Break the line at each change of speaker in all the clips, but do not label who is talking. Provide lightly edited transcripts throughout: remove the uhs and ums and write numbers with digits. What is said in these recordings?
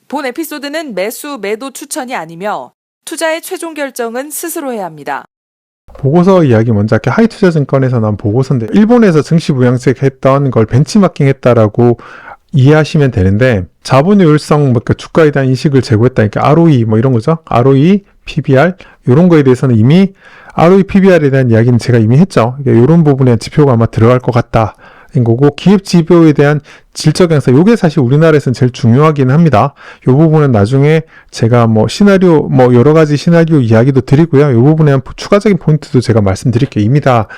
본 에피소드는 매수, 매도 추천이 아니며 투자의 최종 결정은 스스로 해야 합니다.
보고서 이야기 먼저 할게요. 하이투자증권에서 나온 보고서인데 일본에서 증시 부양책 했던 걸 벤치마킹 했다라고 이해하시면 되는데 자본효율성 주가에 대한 인식을 제고했다니까 ROE 이런 거죠. ROE, PBR 이런 거에 대해서는 이미 ROE, PBR에 대한 이야기는 제가 이미 했죠. 이런 부분에 지표가 아마 들어갈 것 같다. 인 거고 기업 지표에 대한 질적 양상 요게 사실 우리나라에서는 제일 중요하긴 합니다. 요 부분은 나중에 제가 시나리오 여러 가지 시나리오 이야기도 드리고요. 요 부분에 대한 추가적인 포인트도 제가 말씀드릴게요. 이미 다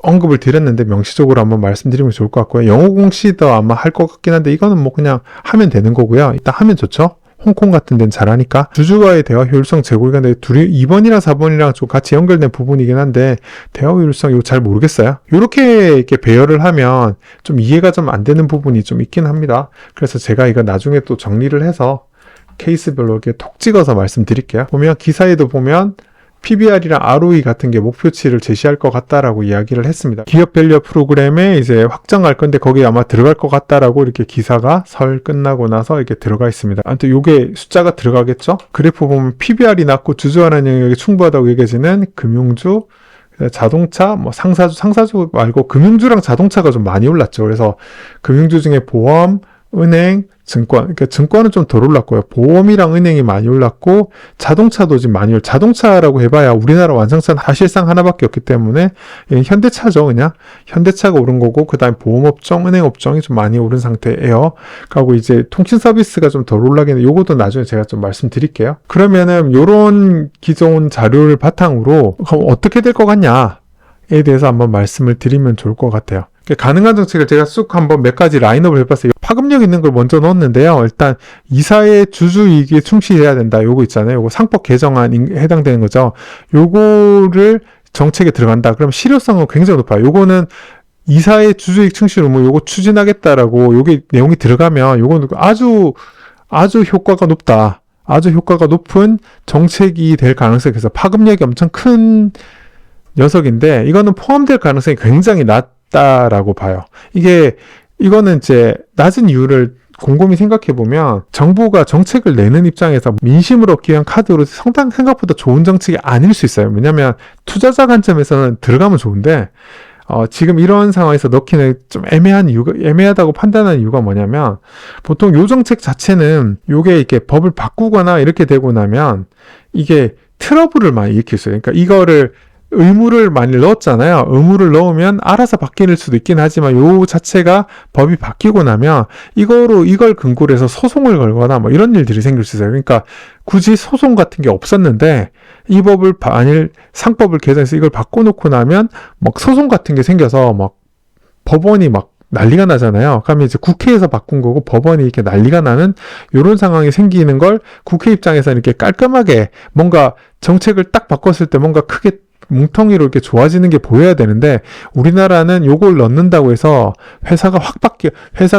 언급을 드렸는데 명시적으로 한번 말씀드리면 좋을 것 같고요. 영어 공시도 아마 할 것 같긴 한데 이거는 그냥 하면 되는 거고요. 일단 하면 좋죠. 홍콩 같은 데는 잘하니까. 주주와의 대화 효율성 제고가 둘이 2번이랑 4번이랑 좀 같이 연결된 부분이긴 한데 대화 효율성 이거 잘 모르겠어요. 이렇게 배열을 하면 좀 이해가 좀 안 되는 부분이 좀 있긴 합니다. 그래서 제가 이거 나중에 또 정리를 해서 케이스별로 이렇게 톡 찍어서 말씀드릴게요. 보면 기사에도 보면 PBR이랑 ROE 같은 게 목표치를 제시할 것 같다라고 이야기를 했습니다. 기업 밸류 프로그램에 이제 확정할 건데 거기에 아마 들어갈 것 같다라고 이렇게 기사가 설 끝나고 나서 이렇게 들어가 있습니다. 아무튼 요게 숫자가 들어가겠죠? 그래프 보면 PBR이 낮고 주주환원 영역이 충분하다고 얘기해지는 금융주, 자동차, 상사주 말고 금융주랑 자동차가 좀 많이 올랐죠. 그래서 금융주 중에 보험, 은행, 증권, 그러니까 증권은 좀 덜 올랐고요. 보험이랑 은행이 많이 올랐고 자동차도 지금 많이 자동차라고 해봐야 우리나라 완성차는 사실상 하나밖에 없기 때문에 현대차죠. 그냥 현대차가 오른 거고 그 다음에 보험업종, 은행업종이 좀 많이 오른 상태예요. 그리고 이제 통신 서비스가 좀 덜 올라긴 요것도 나중에 제가 좀 말씀드릴게요. 그러면은 요런 기존 자료를 바탕으로 어떻게 될 것 같냐에 대해서 한번 말씀을 드리면 좋을 것 같아요. 가능한 정책을 제가 쑥 한번 몇 가지 라인업을 해봤어요. 파급력 있는 걸 먼저 넣었는데요. 일단 이사의 주주이익에 충실해야 된다. 요거 있잖아요. 요거 상법 개정안에 해당되는 거죠. 요거를 정책에 들어간다. 그럼 실효성은 굉장히 높아요. 요거는 이사의 주주이익 충실 의무 요거 추진하겠다라고 요게 내용이 들어가면 요거는 아주 효과가 높다. 아주 효과가 높은 정책이 될 가능성이 있어서 파급력이 엄청 큰 녀석인데 이거는 포함될 가능성이 굉장히 낮다라고 봐요. 이거는 이제 낮은 이유를 곰곰이 생각해보면 정부가 정책을 내는 입장에서 민심을 얻기 위한 카드로 생각보다 좋은 정책이 아닐 수 있어요. 왜냐하면 투자자 관점에서는 들어가면 좋은데 지금 이런 상황에서 넣기는 좀 애매하다고 판단하는 이유가 뭐냐면 보통 요 정책 자체는 요게 이렇게 법을 바꾸거나 이렇게 되고 나면 이게 트러블을 많이 일으킬 수 있어요. 그러니까 이거를 의무를 많이 넣었잖아요. 의무를 넣으면 알아서 바뀔 수도 있긴 하지만 요 자체가 법이 바뀌고 나면 이걸 근거로 해서 소송을 걸거나 이런 일들이 생길 수 있어요. 그러니까 굳이 소송 같은 게 없었는데 이 법을 만일 상법을 개정해서 이걸 바꿔놓고 나면 소송 같은 게 생겨서 법원이 난리가 나잖아요. 그러면 이제 국회에서 바꾼 거고 법원이 이렇게 난리가 나는 이런 상황이 생기는 걸 국회 입장에서는 이렇게 깔끔하게 뭔가 정책을 딱 바꿨을 때 뭔가 크게 뭉텅이로 이렇게 좋아지는 게 보여야 되는데 우리나라는 요걸 넣는다고 해서 회사가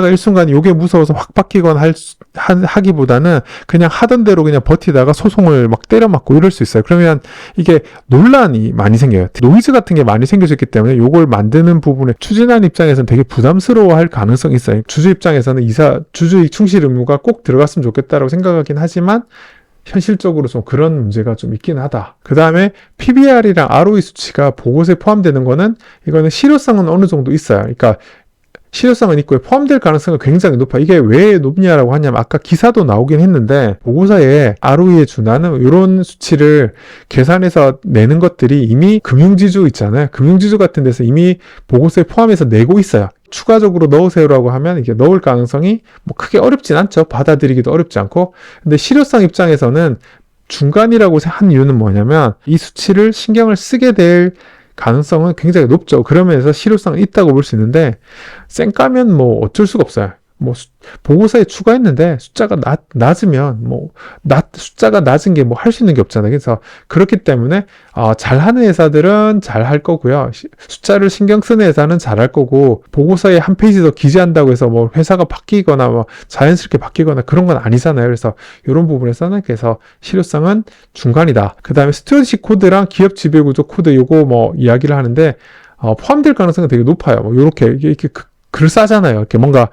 일순간 요게 무서워서 확 바뀌거나 하기보다는 그냥 하던 대로 그냥 버티다가 소송을 때려 맞고 이럴 수 있어요. 그러면 이게 논란이 많이 생겨요. 노이즈 같은 게 많이 생겨졌기 때문에 요걸 만드는 부분에 추진하는 입장에서는 되게 부담스러워할 가능성이 있어요. 주주 입장에서는 주주이익 충실 의무가 꼭 들어갔으면 좋겠다라고 생각하긴 하지만 현실적으로 좀 그런 문제가 좀 있긴 하다. 그 다음에 PBR이랑 ROE 수치가 보고서에 포함되는 거는 이거는 실효성은 어느 정도 있어요. 그러니까 실효성은 있고 포함될 가능성은 굉장히 높아. 이게 왜 높냐라고 하냐면 아까 기사도 나오긴 했는데 보고서에 ROE에 준하는 이런 수치를 계산해서 내는 것들이 이미 금융지주 있잖아요. 금융지주 같은 데서 이미 보고서에 포함해서 내고 있어요. 추가적으로 넣으세요라고 하면 이게 넣을 가능성이 크게 어렵진 않죠. 받아들이기도 어렵지 않고. 근데 실효성 입장에서는 중간이라고 한 이유는 뭐냐면 이 수치를 신경을 쓰게 될 가능성은 굉장히 높죠. 그러면서 실효성은 있다고 볼 수 있는데 쌩까면 어쩔 수가 없어요. 보고서에 추가했는데 숫자가 낮으면 숫자가 낮은 게 할 수 있는 게 없잖아요. 그래서 그렇기 때문에 잘하는 회사들은 잘할 거고요. 숫자를 신경 쓰는 회사는 잘할 거고 보고서에 한 페이지 더 기재한다고 해서 회사가 바뀌거나 자연스럽게 바뀌거나 그런 건 아니잖아요. 그래서 이런 부분에서는 그래서 실효성은 중간이다. 그 다음에 스튜어디십 코드랑 기업 지배구조 코드 요거 이야기를 하는데 포함될 가능성은 되게 높아요. 이렇게 글을 싸잖아요. 이렇게 뭔가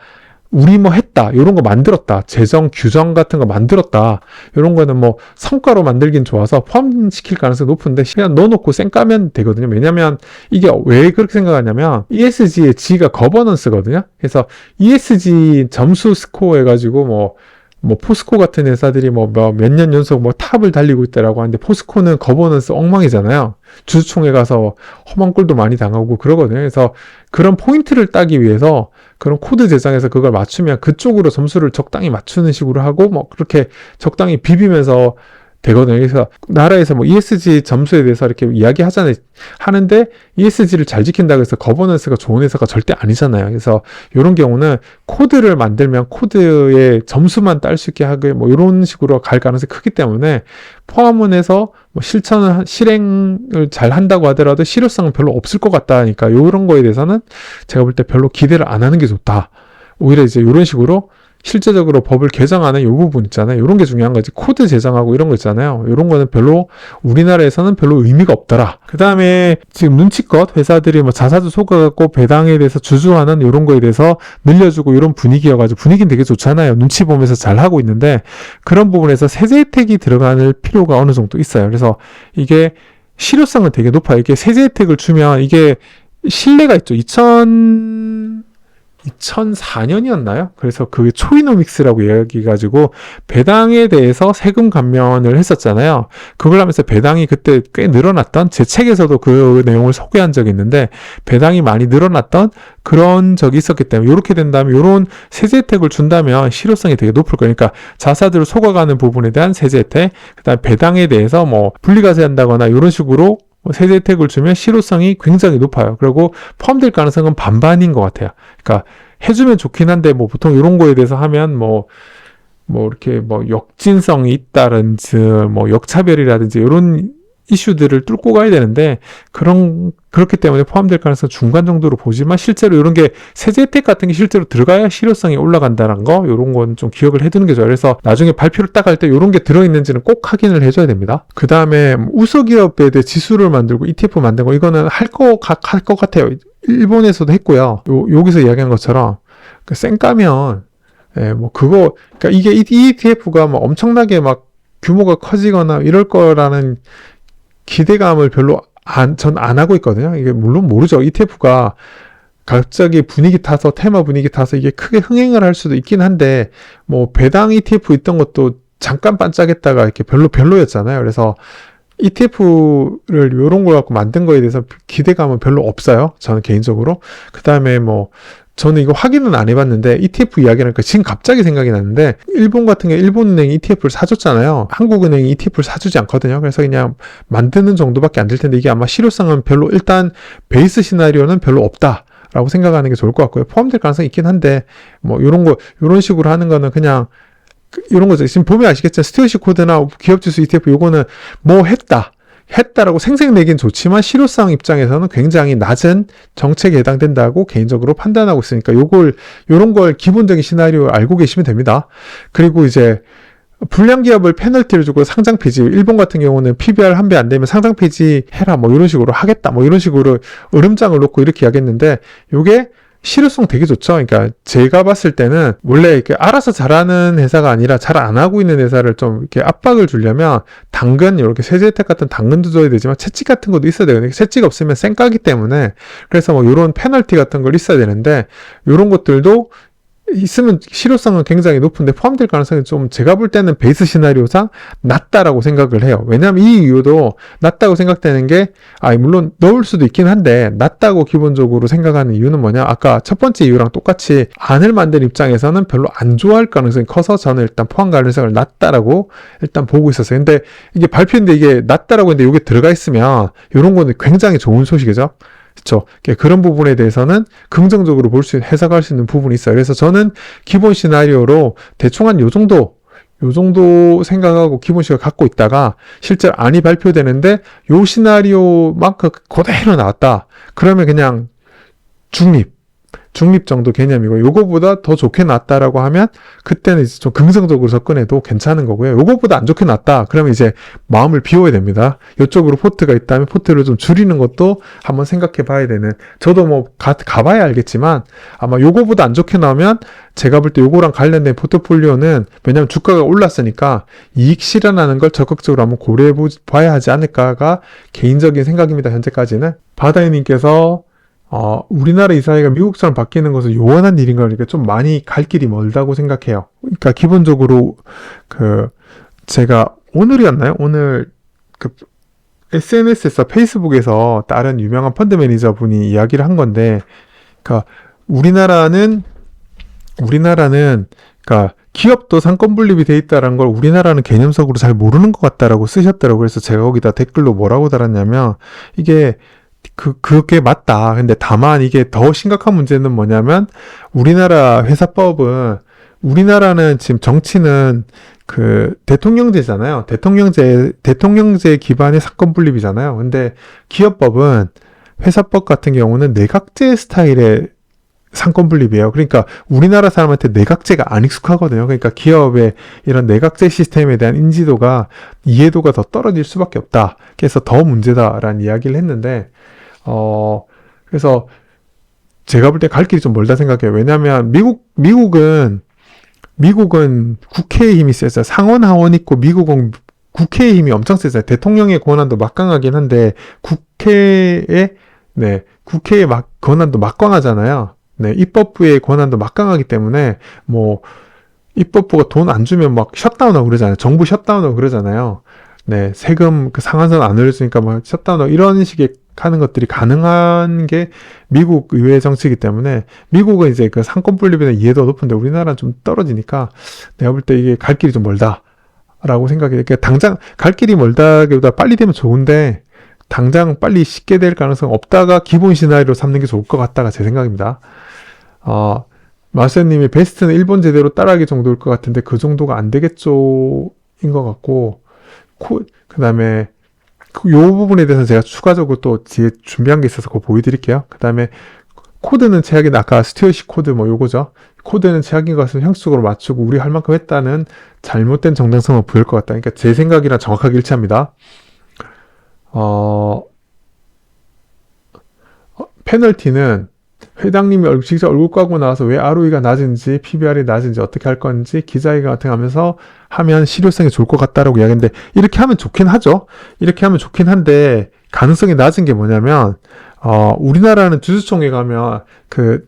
우리 뭐 했다, 이런 거 만들었다, 재정 규정 같은 거 만들었다, 이런 거는 뭐 성과로 만들긴 좋아서 포함시킬 가능성이 높은데 그냥 넣어놓고 쌩 까면 되거든요. 왜냐면 이게 왜 그렇게 생각하냐면 ESG의 G가 거버넌스거든요. 그래서 ESG 점수 스코어 해가지고 뭐 포스코 같은 회사들이 몇 년 연속 탑을 달리고 있다라고 하는데, 포스코는 거버넌스 엉망이잖아요. 주주총회 가서 험한 꼴도 많이 당하고 그러거든요. 그래서 그런 포인트를 따기 위해서 그런 코드 제작에서 그걸 맞추면 그쪽으로 점수를 적당히 맞추는 식으로 하고 그렇게 적당히 비비면서 되거든요. 그래서 나라에서 ESG 점수에 대해서 이렇게 이야기하잖아요. 하는데 ESG를 잘 지킨다고 해서 거버넌스가 좋은 회사가 절대 아니잖아요. 그래서 이런 경우는 코드를 만들면 코드의 점수만 딸 수 있게 하게 이런 식으로 갈 가능성이 크기 때문에 포함원에서 실행을 잘 한다고 하더라도 실효성은 별로 없을 것 같다 하니까 이런 거에 대해서는 제가 볼 때 별로 기대를 안 하는 게 좋다. 오히려 이제 이런 식으로 실제적으로 법을 개정하는 이 부분 있잖아요. 이런 게 중요한 거지. 코드 제정하고 이런 거 있잖아요. 이런 거는 별로 우리나라에서는 별로 의미가 없더라. 그 다음에 지금 눈치껏 회사들이 자사주 속아갖고 배당에 대해서 주주하는 이런 거에 대해서 늘려주고 이런 분위기여가지고, 분위기는 되게 좋잖아요. 눈치 보면서 잘 하고 있는데 그런 부분에서 세제 혜택이 들어갈 필요가 어느 정도 있어요. 그래서 이게 실효성은 되게 높아요. 이게 세제 혜택을 주면 이게 신뢰가 있죠. 2004년이었나요? 그래서 그게 초이노믹스라고 이야기해가지고 배당에 대해서 세금 감면을 했었잖아요. 그걸 하면서 배당이 그때 꽤 늘어났던, 제 책에서도 그 내용을 소개한 적이 있는데 배당이 많이 늘어났던 그런 적이 있었기 때문에 이렇게 된다면, 이런 세제 혜택을 준다면 실효성이 되게 높을 거니까 자사들을 속아가는 부분에 대한 세제 혜택, 그다음 배당에 대해서 분리과세한다거나 이런 식으로 세제 혜택을 주면 실효성이 굉장히 높아요. 그리고 포함될 가능성은 반반인 것 같아요. 그러니까 해주면 좋긴 한데 보통 이런 거에 대해서 하면 이렇게 역진성이 있다든지 역차별이라든지 이런 이슈들을 뚫고 가야 되는데 그렇기 때문에 포함될 가능성 중간 정도로 보지만, 실제로 이런 게 세제 혜택 같은 게 실제로 들어가야 실효성이 올라간다는 거, 이런 건 좀 기억을 해두는 게 좋아요. 그래서 나중에 발표를 딱 할 때 이런 게 들어있는지는 꼭 확인을 해줘야 됩니다. 그 다음에 우수기업에 대해 지수를 만들고 ETF 만든 거, 이거는 할 것 같아요. 일본에서도 했고요. 여기서 이야기한 것처럼 쌩 까면 그러니까 이게 ETF가 엄청나게 규모가 커지거나 이럴 거라는 기대감을 별로 전 안 하고 있거든요. 이게 물론 모르죠. ETF가 갑자기 분위기 타서, 테마 분위기 타서 이게 크게 흥행을 할 수도 있긴 한데, 배당 ETF 있던 것도 잠깐 반짝했다가 이렇게 별로였잖아요. 그래서 ETF를 이런 걸 갖고 만든 거에 대해서 기대감은 별로 없어요. 저는 개인적으로. 그 다음에 저는 이거 확인은 안 해봤는데 ETF 이야기하니까 지금 갑자기 생각이 났는데, 일본 같은 경우 일본은행이 ETF를 사줬잖아요. 한국은행이 ETF를 사주지 않거든요. 그래서 그냥 만드는 정도밖에 안 될 텐데, 이게 아마 실효성은 별로, 일단 베이스 시나리오는 별로 없다 라고 생각하는 게 좋을 것 같고요. 포함될 가능성이 있긴 한데 이런 식으로 하는 거는 그냥 이런 거죠. 지금 보면 아시겠죠? 스튜어십 코드나 기업지수 ETF, 요거는 했다라고 생색내긴 좋지만 실효성 입장에서는 굉장히 낮은 정책에 해당된다고 개인적으로 판단하고 있으니까 요런 걸 기본적인 시나리오 알고 계시면 됩니다. 그리고 이제 불량기업을 페널티를 주고 상장 폐지, 일본 같은 경우는 PBR 한 배 안 되면 상장 폐지 해라 이런 식으로 하겠다 이런 식으로 으름장을 놓고 이렇게 하겠는데, 요게 실효성 되게 좋죠. 그러니까 제가 봤을 때는 원래 이렇게 알아서 잘하는 회사가 아니라 잘 안 하고 있는 회사를 좀 이렇게 압박을 주려면 당근, 이렇게 세제 혜택 같은 당근도 줘야 되지만 채찍 같은 것도 있어야 되거든요. 채찍 없으면 쌩까기 때문에. 그래서 이런 페널티 같은 걸 있어야 되는데, 이런 것들도 있으면 실효성은 굉장히 높은데 포함될 가능성이 좀, 제가 볼 때는 베이스 시나리오상 낮다라고 생각을 해요. 왜냐하면 이 이유도 낮다고 생각되는 게, 물론 넣을 수도 있긴 한데 낮다고 기본적으로 생각하는 이유는 뭐냐, 아까 첫 번째 이유랑 똑같이 안을 만든 입장에서는 별로 안 좋아할 가능성이 커서 저는 일단 포함 가능성을 낮다라고 일단 보고 있었어요. 근데 이게 발표인데 이게 낮다라고 했는데 이게 들어가 있으면 이런 거는 굉장히 좋은 소식이죠. 그렇죠. 그런 부분에 대해서는 긍정적으로 해석할 수 있는 부분이 있어요. 그래서 저는 기본 시나리오로 대충 한 요 정도 생각하고 기본 시각을 갖고 있다가 실제로 안이 발표되는데 요 시나리오만큼 그대로 나왔다. 그러면 그냥 중립. 중립 정도 개념이고 요거보다 더 좋게 나왔다라고 하면 그때는 이제 좀 긍정적으로 접근해도 괜찮은 거고요. 요거보다 안 좋게 나왔다. 그러면 이제 마음을 비워야 됩니다. 이쪽으로 포트가 있다면 포트를 좀 줄이는 것도 한번 생각해 봐야 되는. 저도 뭐 가봐야 알겠지만 아마 요거보다 안 좋게 나오면 제가 볼 때 요거랑 관련된 포트폴리오는 왜냐면 주가가 올랐으니까 이익 실현하는 걸 적극적으로 한번 고려해 봐야 하지 않을까가 개인적인 생각입니다. 현재까지는. 바다이님께서 우리나라 이사회가 미국처럼 바뀌는 것은 요원한 일인 거니까 좀 많이 갈 길이 멀다고 생각해요. 그러니까 기본적으로 제가 오늘이었나요? 오늘 SNS에서 페이스북에서 다른 유명한 펀드 매니저 분이 이야기를 한 건데, 그러니까 우리나라는 그러니까 기업도 상권 분립이 돼 있다는 걸 우리나라는 개념적으로 잘 모르는 것 같다라고 쓰셨더라고요. 그래서 제가 거기다 댓글로 뭐라고 달았냐면 그게 맞다. 근데 다만 이게 더 심각한 문제는 뭐냐면 우리나라 회사법은 우리나라는 지금 정치는 대통령제잖아요. 대통령제 기반의 사건 분립이잖아요. 근데 기업법은 회사법 같은 경우는 내각제 스타일의 상권 분립이에요. 그러니까 우리나라 사람한테 내각제가 안 익숙하거든요. 그러니까 기업의 이런 내각제 시스템에 대한 인지도가 이해도가 더 떨어질 수밖에 없다. 그래서 더 문제다라는 이야기를 했는데 그래서 제가 볼 때 갈 길이 좀 멀다 생각해요. 왜냐하면 미국은 국회의 힘이 세죠. 상원 하원 있고 미국은 국회의 힘이 엄청 세죠. 대통령의 권한도 막강하긴 한데 국회의 권한도 막강하잖아요. 네, 입법부의 권한도 막강하기 때문에 뭐 입법부가 돈 안 주면 막 셧다운하고 그러잖아요. 정부 셧다운하고 그러잖아요. 네, 세금 상한선 안 올려주니까 뭐 셧다운하고 이런 식의 하는 것들이 가능한 게 미국 의회 정치이기 때문에 미국은 이제 상권 분립이나 이해도가 높은데 우리나라는 좀 떨어지니까 내가 볼 때 이게 갈 길이 좀 멀다라고 생각해요. 그러니까 당장 갈 길이 멀다기보다 빨리 되면 좋은데 당장 빨리 쉽게 될 가능성 없다가 기본 시나리오로 삼는 게 좋을 것 같다가 제 생각입니다. 마세님이 베스트는 일본 제대로 따라하기 정도일 것 같은데 그 정도가 안 되겠죠인 것 같고 그 다음에 요 부분에 대해서 제가 추가적으로 또 뒤에 준비한 게 있어서 그거 보여드릴게요. 그 다음에 코드는 최악인 아까 스튜어시 코드 뭐 요거죠. 코드는 최악인 것을 형식적으로 맞추고 우리 할 만큼 했다는 잘못된 정당성을 보일 것 같다. 그러니까 제 생각이랑 정확하게 일치합니다. 페널티는 회장님이 직접 얼굴 까고 나와서 왜 ROE가 낮은지 PBR이 낮은지 어떻게 할 건지 기자회견 같은 거 하면서 하면 실효성이 좋을 것 같다라고 이야기했는데 이렇게 하면 좋긴 하죠. 이렇게 하면 좋긴 한데 가능성이 낮은 게 뭐냐면 우리나라는 주주총회 가면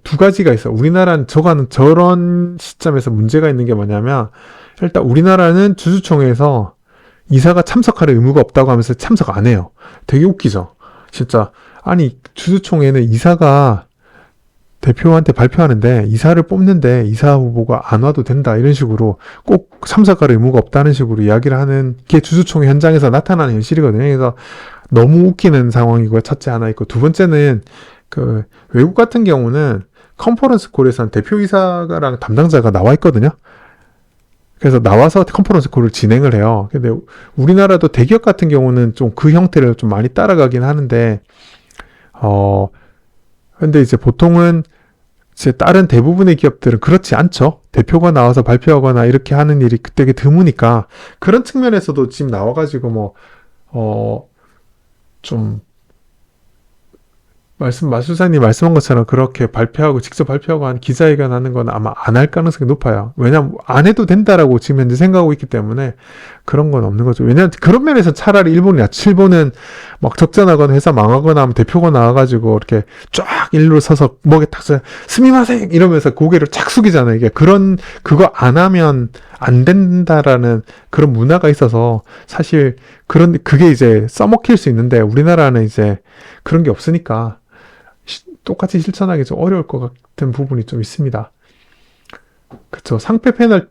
두 가지가 있어. 우리나라는 저런 시점에서 문제가 있는 게 뭐냐면 일단 우리나라는 주주총회에서 이사가 참석할 의무가 없다고 하면서 참석 안 해요. 되게 웃기죠. 진짜 아니 주주총회는 이사가 대표한테 발표하는데 이사를 뽑는데 이사 후보가 안 와도 된다 이런 식으로 꼭 참석할 의무가 없다는 식으로 이야기를 하는 게 주주총회 현장에서 나타나는 현실이거든요. 그래서 너무 웃기는 상황이고요. 첫째 하나 있고 두 번째는 외국 같은 경우는 컨퍼런스 콜에서는 대표이사랑 담당자가 나와 있거든요. 그래서 나와서 컨퍼런스 콜을 진행을 해요. 근데 우리나라도 대기업 같은 경우는 좀 그 형태를 좀 많이 따라가긴 하는데 근데 이제 보통은 이제 다른 대부분의 기업들은 그렇지 않죠. 대표가 나와서 발표하거나 이렇게 하는 일이 되게 드무니까 그런 측면에서도 지금 나와가지고 좀 마술사님 말씀한 것처럼 그렇게 직접 발표하고 한 기자회견 하는 건 아마 안 할 가능성이 높아요. 왜냐면 안 해도 된다라고 지금 현재 생각하고 있기 때문에 그런 건 없는 거죠. 왜냐면 그런 면에서 차라리 일본이 낫지. 일본은 막 적자나거나 회사 망하거나 하면 대표가 나와가지고 이렇게 쫙 일로 서서 목에 탁 스미마셍 이러면서 고개를 착 숙이잖아요. 이게 그거 안 하면 안 된다라는 그런 문화가 있어서 사실 그게 이제 써먹힐 수 있는데 우리나라는 이제 그런 게 없으니까 똑같이 실천하기 좀 어려울 것 같은 부분이 좀 있습니다. 그쵸.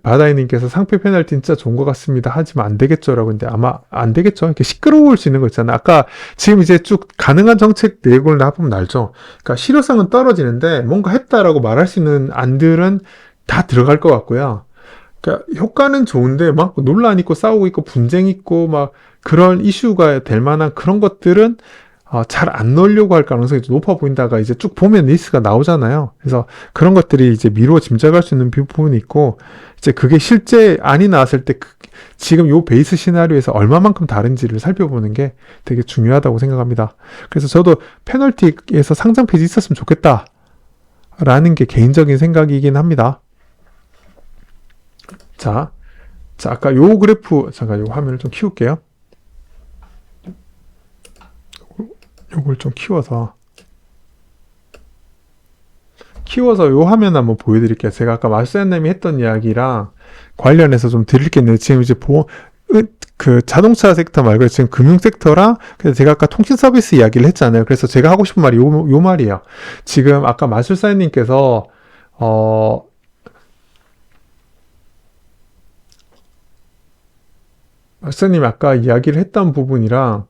바다이님께서 상패 페널티 진짜 좋은 것 같습니다. 하지만 안 되겠죠라고 했는데 아마 안 되겠죠. 이렇게 시끄러울 수 있는 거 있잖아요. 아까 지금 이제 쭉 가능한 정책 내용을 나보면 알죠. 그러니까 실효성은 떨어지는데 뭔가 했다라고 말할 수 있는 안들은 다 들어갈 것 같고요. 그러니까 효과는 좋은데 막 논란 있고 싸우고 있고 분쟁 있고 막 그런 이슈가 될 만한 그런 것들은 잘 안 넣으려고 할 가능성이 좀 높아 보인다가 이제 쭉 보면 리스트가 나오잖아요. 그래서 그런 것들이 이제 미루어 짐작할 수 있는 부분이 있고, 이제 그게 실제 안이 나왔을 때 지금 요 베이스 시나리오에서 얼마만큼 다른지를 살펴보는 게 되게 중요하다고 생각합니다. 그래서 저도 페널티에서 상장 페이지 있었으면 좋겠다 라는 게 개인적인 생각이긴 합니다. 자, 아까 요 그래프, 잠깐 요 화면을 좀 키울게요. 요걸 좀 키워서 요 화면 한번 보여드릴게요. 제가 아까 마수연님이 했던 이야기랑 관련해서 좀 드릴 게 있는데, 지금 이제 그 자동차 섹터 말고 지금 금융 섹터랑, 그래서 제가 아까 통신 서비스 이야기를 했잖아요. 그래서 제가 하고 싶은 말이 요 말이에요. 지금 아까 마술사님께서 마술사님 아까 이야기를 했던 부분이랑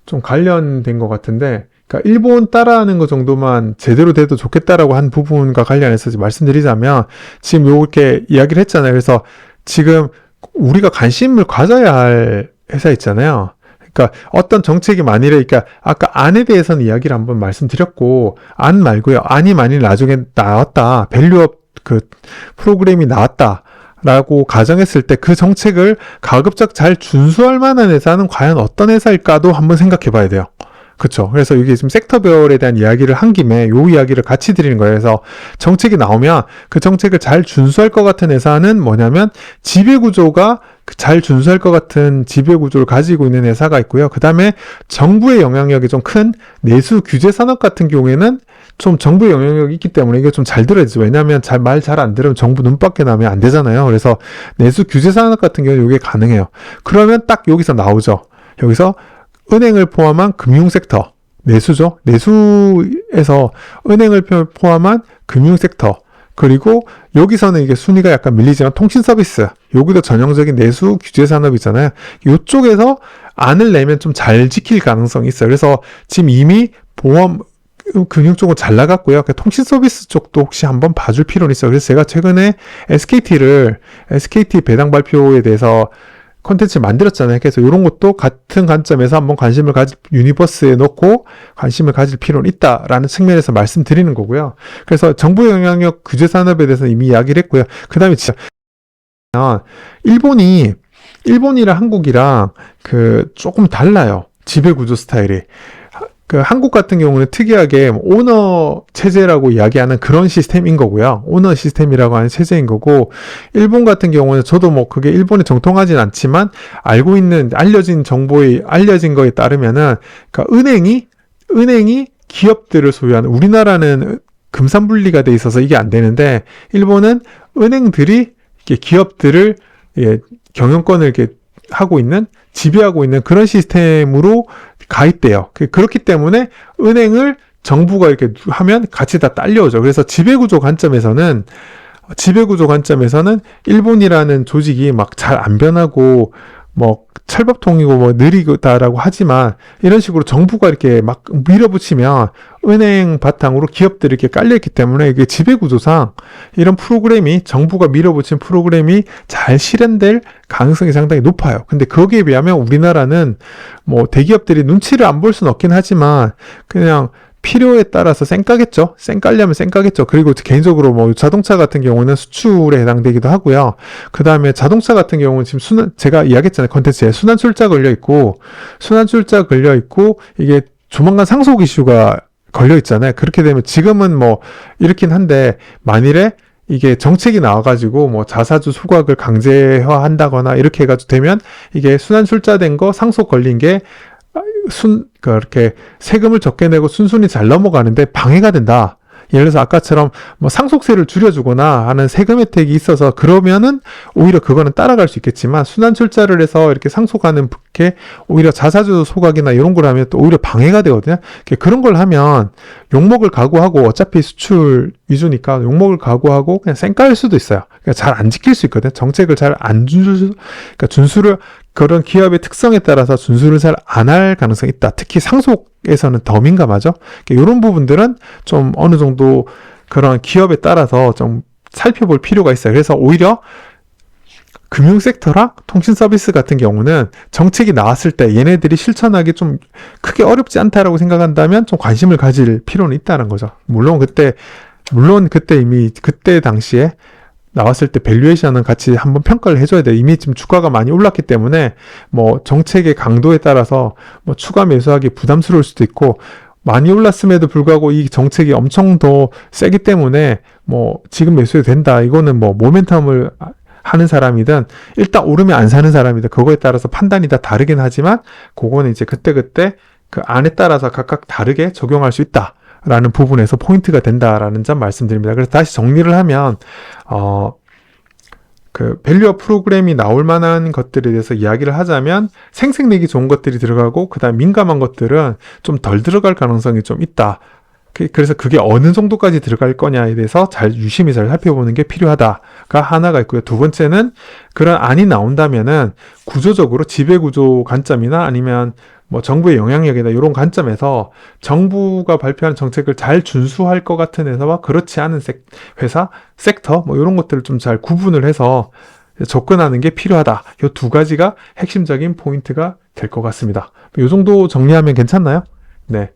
좀 관련된 것 같은데, 그러니까 일본 따라하는 것 정도만 제대로 돼도 좋겠다라고 한 부분과 관련해서 말씀드리자면, 지금 요렇게 이야기를 했잖아요. 그래서 지금 우리가 관심을 가져야 할 회사 있잖아요. 그러니까 어떤 정책이 만일에, 그러니까 아까 안에 대해서는 이야기를 한번 말씀드렸고, 안 말고요. 안이 만일 나중에 나왔다, 밸류업 그 프로그램이 나왔다 라고 가정했을 때 그 정책을 가급적 잘 준수할 만한 회사는 과연 어떤 회사일까도 한번 생각해 봐야 돼요. 그렇죠. 그래서 이게 지금 섹터별에 대한 이야기를 한 김에 요 이야기를 같이 드리는 거예요. 그래서 정책이 나오면 그 정책을 잘 준수할 것 같은 회사는 뭐냐면, 지배구조가 잘 준수할 것 같은 지배구조를 가지고 있는 회사가 있고요. 그 다음에 정부의 영향력이 좀 큰 내수 규제 산업 같은 경우에는 좀 정부의 영향력이 있기 때문에 이게 좀 잘 들어야죠. 왜냐하면 말 잘 안 들으면 정부 눈밖에 나면 안 되잖아요. 그래서 내수 규제 산업 같은 경우는 이게 가능해요. 그러면 딱 여기서 나오죠. 여기서 은행을 포함한 금융섹터, 내수죠. 내수에서 은행을 포함한 금융섹터, 그리고 여기서는 이게 순위가 약간 밀리지만 통신서비스, 여기도 전형적인 내수 규제 산업이잖아요. 이쪽에서 안을 내면 좀 잘 지킬 가능성이 있어요. 그래서 지금 이미 보험, 금융 쪽은 잘 나갔고요. 통신 서비스 쪽도 혹시 한번 봐줄 필요는 있어요. 그래서 제가 최근에 SKT 배당 발표에 대해서 콘텐츠 만들었잖아요. 그래서 이런 것도 같은 관점에서 한번 유니버스에 넣고 관심을 가질 필요는 있다라는 측면에서 말씀드리는 거고요. 그래서 정부 영향력 규제 산업에 대해서 이미 이야기를 했고요. 그 다음에 진짜 일본이랑 한국이랑 조금 달라요. 지배 구조 스타일이. 한국 같은 경우는 특이하게 오너 체제라고 이야기하는 그런 시스템인 거고요. 오너 시스템이라고 하는 체제인 거고, 일본 같은 경우는 저도 그게 일본에 정통하진 않지만 알려진 거에 따르면은, 그러니까 은행이 기업들을 소유하는, 우리나라는 금산분리가 돼 있어서 이게 안 되는데, 일본은 은행들이 기업들을 경영권을 이렇게 지배하고 있는 그런 시스템으로 가입돼요. 그렇기 때문에 은행을 정부가 이렇게 하면 같이 다 딸려오죠. 그래서 지배구조 관점에서는 일본이라는 조직이 잘 안 변하고 철밥통이고 느리다라고 하지만, 이런 식으로 정부가 이렇게 밀어붙이면 은행 바탕으로 기업들이 이렇게 깔려있기 때문에 이게 지배구조상 이런 프로그램이, 정부가 밀어붙인 프로그램이 잘 실현될 가능성이 상당히 높아요. 근데 거기에 비하면 우리나라는 대기업들이 눈치를 안 볼 수는 없긴 하지만 그냥 필요에 따라서 쌩까겠죠. 쌩까려면 쌩까겠죠. 그리고 개인적으로 자동차 같은 경우는 수출에 해당되기도 하고요. 그 다음에 자동차 같은 경우는 지금 제가 이야기했잖아요. 컨텐츠에 순환출자 걸려있고, 이게 조만간 상속 이슈가 걸려있잖아요. 그렇게 되면 지금은 이렇긴 한데, 만일에 이게 정책이 나와가지고 자사주 소각을 강제화한다거나 이렇게 해가지고 되면, 이게 순환출자된 거 상속 걸린 게 그렇게 세금을 적게 내고 순순히 잘 넘어가는데 방해가 된다. 예를 들어서 아까처럼 상속세를 줄여주거나 하는 세금 혜택이 있어서 그러면은 오히려 그거는 따라갈 수 있겠지만, 순환출자를 해서 이렇게 상속하는 게 오히려 자사주 소각이나 이런 걸 하면 또 오히려 방해가 되거든요. 그런 걸 하면 욕먹을 각오하고, 어차피 수출 위주니까 욕먹을 각오하고 그냥 쌩까일 수도 있어요. 그러니까 잘 안 지킬 수 있거든요. 정책을 잘 안 준수를, 그런 기업의 특성에 따라서 준수를 잘 안 할 가능성이 있다. 특히 상속에서는 더 민감하죠. 이런 부분들은 좀 어느 정도 그런 기업에 따라서 좀 살펴볼 필요가 있어요. 그래서 오히려 금융 섹터랑 통신 서비스 같은 경우는 정책이 나왔을 때 얘네들이 실천하기 좀 크게 어렵지 않다라고 생각한다면 좀 관심을 가질 필요는 있다는 거죠. 물론 그때 이미 그때 당시에 나왔을 때 밸류에이션은 같이 한번 평가를 해줘야 돼요. 이미 지금 주가가 많이 올랐기 때문에 뭐 정책의 강도에 따라서 뭐 추가 매수하기 부담스러울 수도 있고, 많이 올랐음에도 불구하고 이 정책이 엄청 더 세기 때문에 뭐 지금 매수해도 된다. 이거는 뭐 모멘텀을 하는 사람이든 일단 오르면 안 사는 사람이든 그거에 따라서 판단이 다 다르긴 하지만, 그거는 이제 그때그때 그 안에 따라서 각각 다르게 적용할 수 있다 라는 부분에서 포인트가 된다라는 점 말씀드립니다. 그래서 다시 정리를 하면 그 밸류업 프로그램이 나올 만한 것들에 대해서 이야기를 하자면, 생색내기 좋은 것들이 들어가고 그다음 민감한 것들은 좀 덜 들어갈 가능성이 좀 있다. 그래서 그게 어느 정도까지 들어갈 거냐에 대해서 유심히 잘 살펴보는 게 필요하다가 하나가 있고요. 두 번째는 그런 안이 나온다면은 구조적으로 지배구조 관점이나 아니면 뭐 정부의 영향력이나 이런 관점에서 정부가 발표한 정책을 잘 준수할 것 같은 회사와 그렇지 않은 회사, 섹터 뭐 이런 것들을 좀 잘 구분을 해서 접근하는 게 필요하다. 이 두 가지가 핵심적인 포인트가 될 것 같습니다. 이 정도 정리하면 괜찮나요? 네.